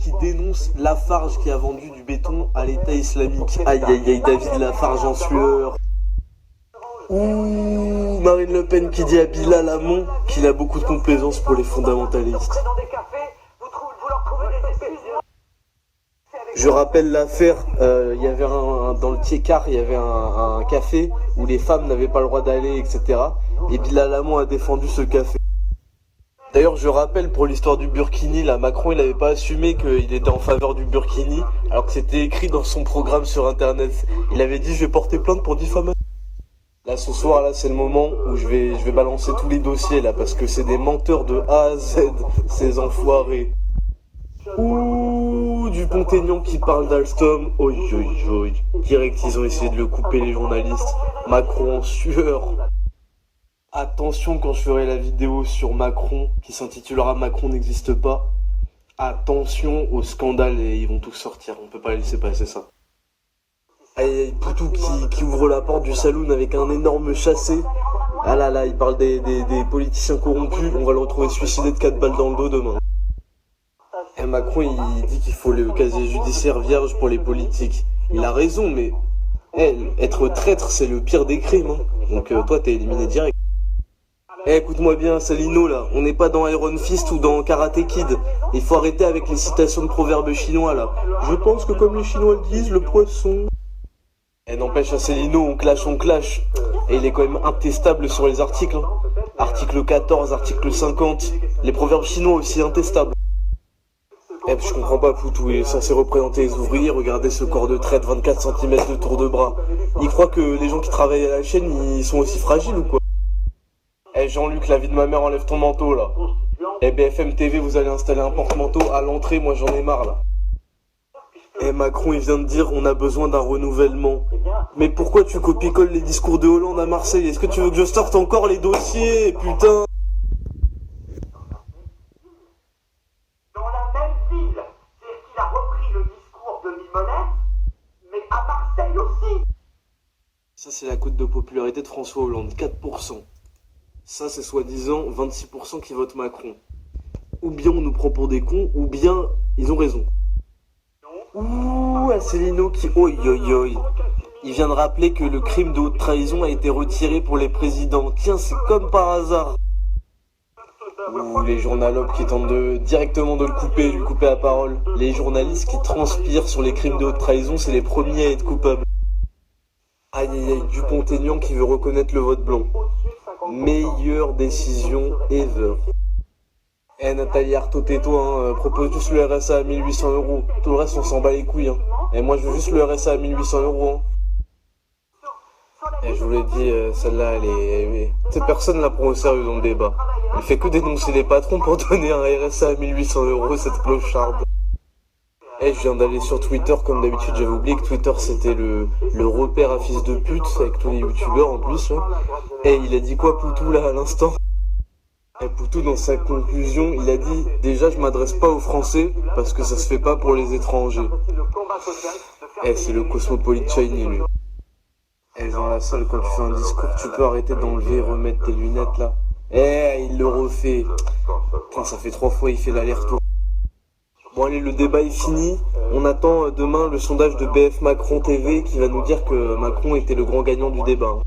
qui dénonce Lafarge qui a vendu du béton à l'État islamique. Aïe aïe aïe, David Lafarge en sueur. Ouh, Marine Le Pen qui dit à Bilal Hamon qu'il a beaucoup de complaisance pour les fondamentalistes. Je rappelle l'affaire, il y avait dans le Tiécar, il y avait un café où les femmes n'avaient pas le droit d'aller, etc. Et Bilal Hamon a défendu ce café. D'ailleurs, je rappelle pour l'histoire du burkini, là, Macron, il n'avait pas assumé qu'il était en faveur du burkini, alors que c'était écrit dans son programme sur Internet. Il avait dit, je vais porter plainte pour diffamation. Là, ce soir, là, c'est le moment où je vais balancer tous les dossiers, là, parce que c'est des menteurs de A à Z, ces enfoirés. Ouh, Dupont-Aignan qui parle d'Alstom. Oi, oi, oi. Direct, ils ont essayé de le couper, les journalistes. Macron en sueur. Attention quand je ferai la vidéo sur Macron, qui s'intitulera Macron n'existe pas. Attention au scandale et ils vont tous sortir. On peut pas laisser passer ça. Aïe, Poutou qui ouvre la porte du saloon avec un énorme chassé. Ah là là, il parle des politiciens corrompus. On va le retrouver suicidé de 4 balles dans le dos demain. Et Macron, il dit qu'il faut le casier judiciaire vierge pour les politiques. Il a raison, mais être traître, c'est le pire des crimes. Hein. Donc toi, t'es éliminé direct. Écoute-moi bien, Salino, là. On n'est pas dans Iron Fist ou dans Karate Kid. Il faut arrêter avec les citations de proverbes chinois, là. Je pense que comme les Chinois le disent, le poisson... n'empêche, Asselineau, on clash. Et il est quand même intestable sur les articles. Hein. Article 14, article 50. Les proverbes chinois aussi intestables. Je comprends pas, Poutou, il est censé représenter les ouvriers. Regardez ce corps de traite, 24 cm de tour de bras. Il croit que les gens qui travaillent à la chaîne, ils sont aussi fragiles ou quoi? Jean-Luc, la vie de ma mère, enlève ton manteau, là. BFM TV, vous allez installer un porte-manteau à l'entrée, moi j'en ai marre, là. Macron, il vient de dire on a besoin d'un renouvellement. Mais pourquoi tu copies-colles les discours de Hollande à Marseille? Est-ce que tu veux que je sorte encore les dossiers, putain? Dans la même ville, c'est-à-dire qu'il a repris le discours de Mimonet, mais à Marseille aussi. Ça, c'est la cote de popularité de François Hollande, 4%. Ça, c'est soi-disant 26% qui votent Macron. Ou bien on nous prend pour des cons, ou bien ils ont raison. Ouh, Asselineau qui... Oi. Il vient de rappeler que le crime de haute trahison a été retiré pour les présidents. Tiens, c'est comme par hasard. Ouh, les journalopes qui tentent directement de le couper, lui couper la parole. Les journalistes qui transpirent sur les crimes de haute trahison, c'est les premiers à être coupables. Aïe, Dupont-Aignan qui veut reconnaître le vote blanc. Meilleure décision ever. Nathalie Arthaud, tais-toi, hein, propose juste le RSA à 1800 €. Tout le reste, on s'en bat les couilles. Hein. Et moi, je veux juste le RSA à 1800 €. Hein. Et je vous l'ai dit, celle-là, elle est... Tu sais, personne la prend au sérieux dans le débat. Elle fait que dénoncer les patrons pour donner un RSA à 1800 €, cette clocharde. Je viens d'aller sur Twitter, comme d'habitude, j'avais oublié que Twitter, c'était le repère à fils de pute, avec tous les youtubeurs en plus. Là. Il a dit quoi, Poutou, là, à l'instant? Poutou, dans sa conclusion, il a dit « Déjà, je m'adresse pas aux Français, parce que ça se fait pas pour les étrangers. » C'est le cosmopolite shiny, lui. Dans la salle, quand tu fais un discours, tu peux arrêter d'enlever et remettre tes lunettes, là. Il le refait. Putain, ça fait 3 fois, il fait l'aller-retour. Bon allez, le débat est fini. On attend demain le sondage de BF Macron TV qui va nous dire que Macron était le grand gagnant du débat.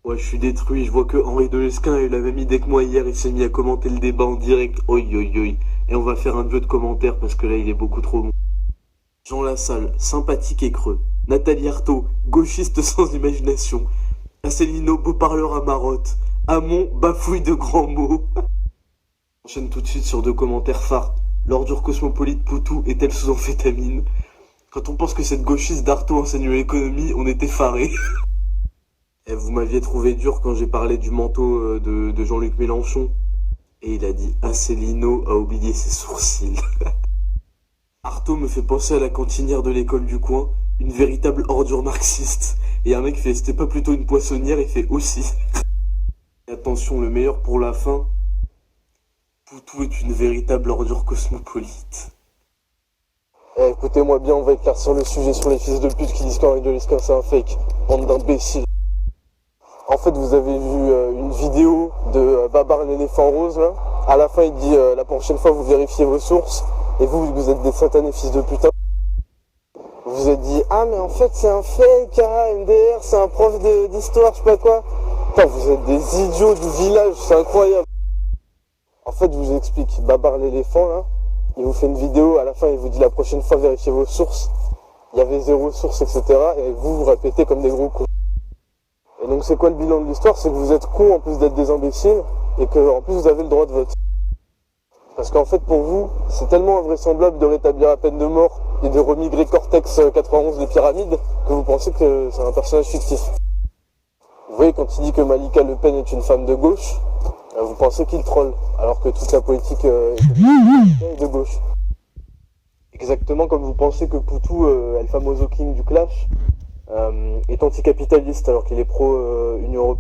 Ouais, je suis détruit, je vois que Henri Delescun a eu la même idée que moi hier, il s'est mis à commenter le débat en direct, oi. Et on va faire un jeu de commentaires parce que là il est beaucoup trop bon. Jean Lassalle, sympathique et creux. Nathalie Arthaud, gauchiste sans imagination. Asselineau, beau parleur à marotte. Hamon, bafouille de grands mots. On enchaîne tout de suite sur 2 commentaires phares. L'ordure cosmopolite Poutou est-elle sous amphétamine? Quand on pense que cette gauchiste d'Arthaud enseigne l'économie, on est effaré. Et vous m'aviez trouvé dur quand j'ai parlé du manteau de Jean-Luc Mélenchon. Et il a dit Asselineau a oublié ses sourcils. Arthaud me fait penser à la cantinière de l'école du coin, une véritable ordure marxiste. Et un mec fait c'était pas plutôt une poissonnière, il fait aussi. Et attention, le meilleur pour la fin. Poutou est une véritable ordure cosmopolite. Écoutez-moi bien, on va éclaircir le sujet sur les fils de pute qui disent qu'Henri de Lesquen c'est un fake. Bande d'imbéciles. En fait, vous avez vu une vidéo de Babar l'éléphant rose là. À la fin, il dit la prochaine fois vous vérifiez vos sources. Et vous êtes des satanés fils de putain. Vous vous êtes dit ah mais en fait c'est un fake, hein, MDR, c'est un prof d'histoire, je sais pas quoi. Putain, vous êtes des idiots du village, c'est incroyable. En fait, je vous explique, Babar l'éléphant là, il vous fait une vidéo, à la fin il vous dit la prochaine fois vérifiez vos sources. Il y avait 0 source, etc. Et vous répétez comme des gros cons. Et donc c'est quoi le bilan de l'histoire? C'est que vous êtes cons en plus d'être des imbéciles et que en plus vous avez le droit de vote. Parce qu'en fait pour vous, c'est tellement invraisemblable de rétablir la peine de mort et de remigrer Cortex 91 des pyramides que vous pensez que c'est un personnage fictif. Vous voyez, quand il dit que Malika Le Pen est une femme de gauche, vous pensez qu'il troll, alors que toute la politique est de gauche. Exactement comme vous pensez que Poutou, El Famoso King du Clash, est anticapitaliste alors qu'il est pro-Union Européenne.